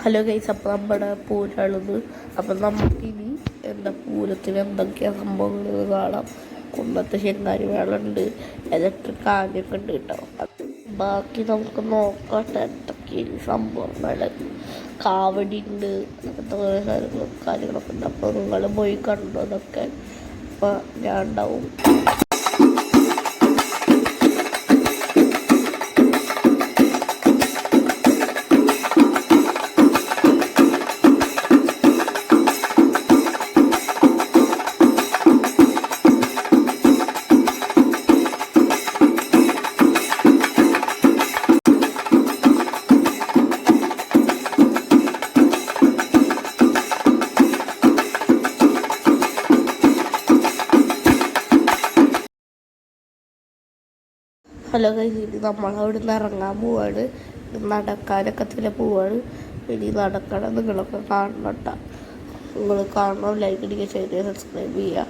Hello guys, അപ്പം നമ്മുടെ പൂരമുള്ളത്. അപ്പം നമുക്കിനി പൂരത്തിന് എന്തൊക്കെയാണ് സംഭവങ്ങൾ കാണാം. കുന്നത്തെ ശരിനാരി മേളുണ്ട്, ഇലക്ട്രിക് ആനയൊക്കെ ഉണ്ട് കേട്ടോ. ബാക്കി നമുക്ക് നോക്കട്ടെ എന്തൊക്കെയാണ് സംഭവങ്ങൾ. കാവടി ഉണ്ട്, അങ്ങനത്തെ കുറേ കാര്യങ്ങളൊക്കെ ഉണ്ട്. അപ്പോൾ നിങ്ങൾ പോയി കണ്ടു അതൊക്കെ. അപ്പം ഞാൻ ഉണ്ടാവും. ഹലോ ഗൈസ്, നമ്മളവിടെ നിന്ന് ഇറങ്ങാൻ പോവാണ്. നടക്കാനൊക്കെ തന്നെ പോവാണ്. ഇനി നടക്കണം. നിങ്ങളൊക്കെ കാണണം. നിങ്ങൾ കാണണം, ലൈക്ക് അടിക്കുക, ഷെയർ ചെയ്യുക, സബ്സ്ക്രൈബ് ചെയ്യുക.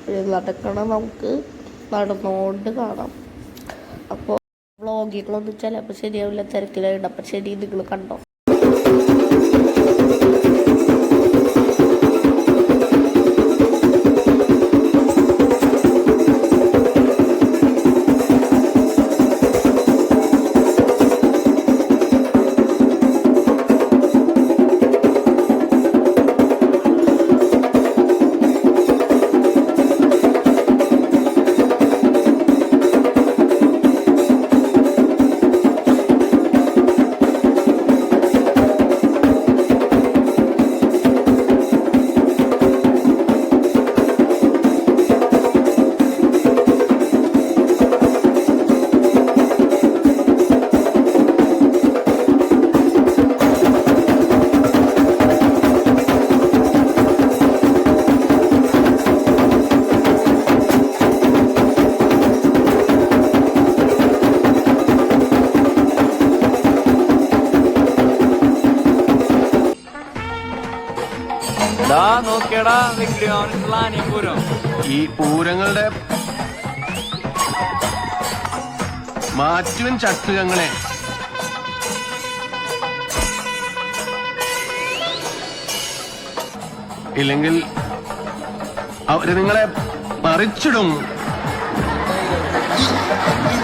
ഇനി നടക്കണം, നമുക്ക് നടന്നുകൊണ്ട് കാണാം. അപ്പോൾ വ്ളോഗിങ്ങളൊന്നും ചിലപ്പോൾ ശരിയാവില്ല, തിരക്കിലായിട്ട്. അപ്പം ശരി, നിങ്ങൾ കണ്ടോ. നോക്കിയടാ പൂരം. ഈ പൂരങ്ങളുടെ മാറ്റുവൻ ചട്ടുകങ്ങളെ ഇല്ലെങ്കിൽ അവര് നിങ്ങളെ പറിച്ചിടും.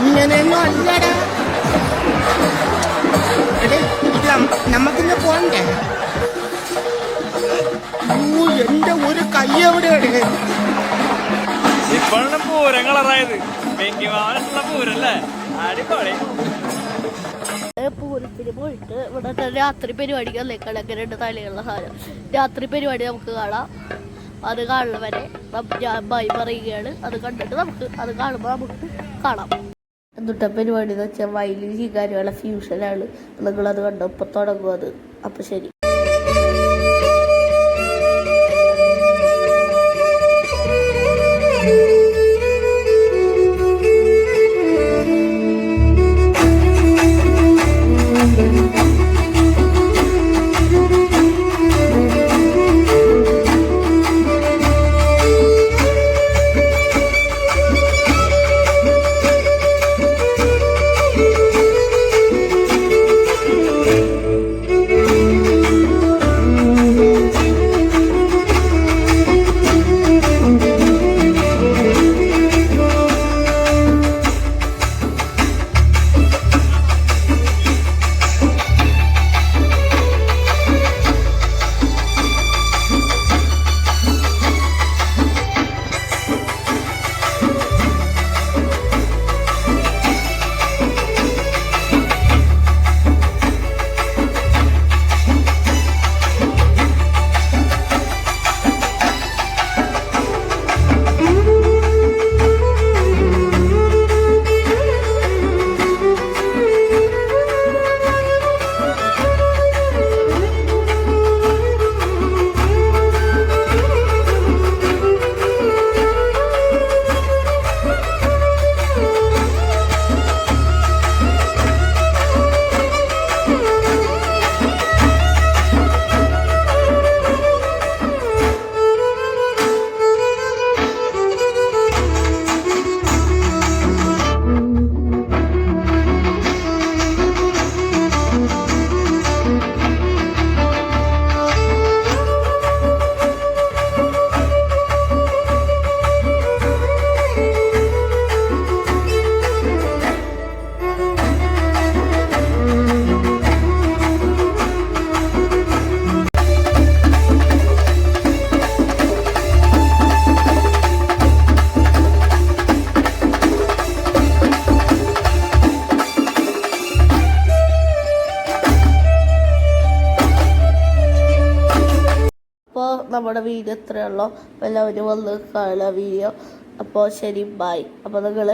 ഇങ്ങനെയൊന്നും അല്ലടാ. നമുക്കിന്ന് പോണ്ടേ? എന്റെ ഒരു കൈ എവിടെയാണ്? ഇപ്പോഴാണ് പൂരം കളറായത്. വെങ്കിമാവനുള്ള പൂരല്ലേ, അടിപൊളി. പൂരത്തിന് പോയിട്ട് ഇവിടെ രാത്രി പരിപാടിക്ക് കളക്കരുണ്ട്. തലയുള്ള സാധനം രാത്രി പരിപാടി നമുക്ക് കാണാം. അത് കാണുന്നവരെ ഞാൻ ബൈ പറയുകയാണ്. അത് കണ്ടിട്ട് അത് കാണുമ്പോൾ നമുക്ക് കാണാം. എന്നിട്ട് പരിപാടി എന്ന് വെച്ചാൽ വയലിൻ കാര്യമുള്ള ഫ്യൂഷനാണ്. നിങ്ങളത് കണ്ടോ, ഇപ്പം തുടങ്ങും അത്. അപ്പം ശരി. നമ്മുടെ വീഡിയോ ഇത്രയുള്ളൂ. അപ്പോൾ എല്ലാവരും വന്ന് കാണുക വീഡിയോ. അപ്പോൾ ശരി, ബൈ. അപ്പോൾ നിങ്ങൾ